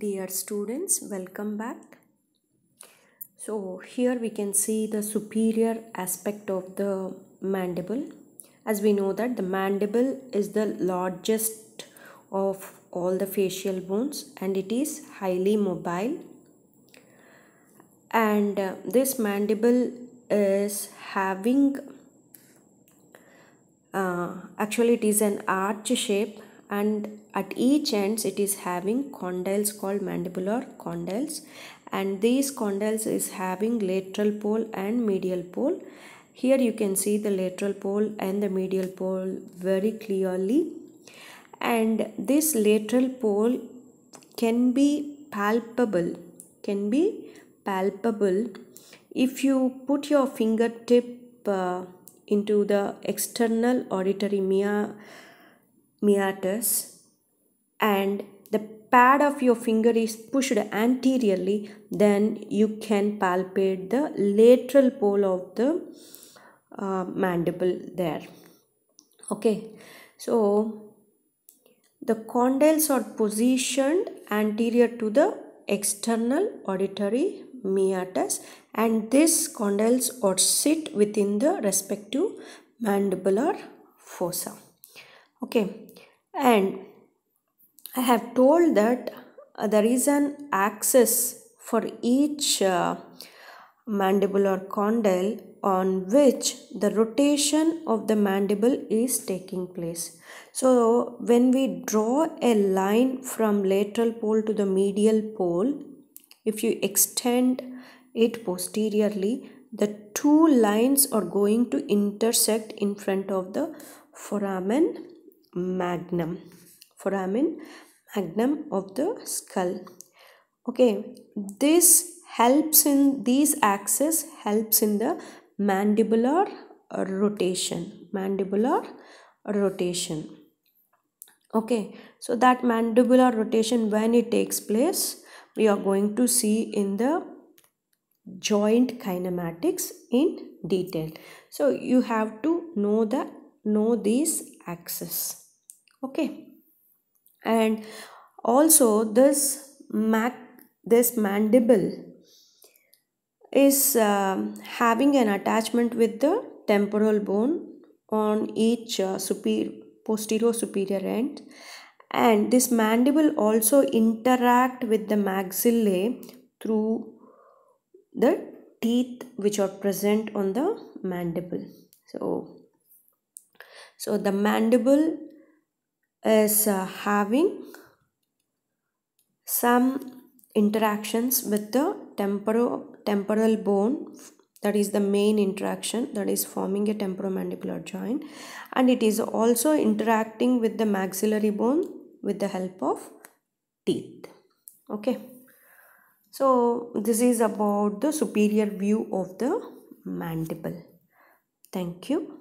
Dear students, welcome back. So here we can see the superior aspect of the mandible. As we know that the mandible is the largest of all the facial bones and it is highly mobile. And this mandible is having actually it is an arch shape, and at each ends it is having condyles called mandibular condyles, and these condyles is having lateral pole and medial pole. Here you can see the lateral pole and the medial pole very clearly, and this lateral pole can be palpable if you put your fingertip into the external auditory meatus and the pad of your finger is pushed anteriorly, then you can palpate the lateral pole of the mandible there. Okay, so the condyles are positioned anterior to the external auditory meatus, and these condyles are sit within the respective mandibular fossa. Okay, and I have told that there is an axis for each mandibular condyle on which the rotation of the mandible is taking place. So when we draw a line from lateral pole to the medial pole, if you extend it posteriorly, the two lines are going to intersect in front of the foramen magnum of the skull. Okay, these axis helps in the mandibular rotation. Okay, so that mandibular rotation, when it takes place, we are going to see in the joint kinematics in detail. So you have to know these axes. Okay, and also this mandible is having an attachment with the temporal bone on each posterior superior end, and this mandible also interact with the maxillae through the teeth which are present on the mandible. So the mandible is having some interactions with the temporal bone, that is the main interaction, that is forming a temporomandibular joint, and it is also interacting with the maxillary bone with the help of teeth. Okay, so this is about the superior view of the mandible. Thank you.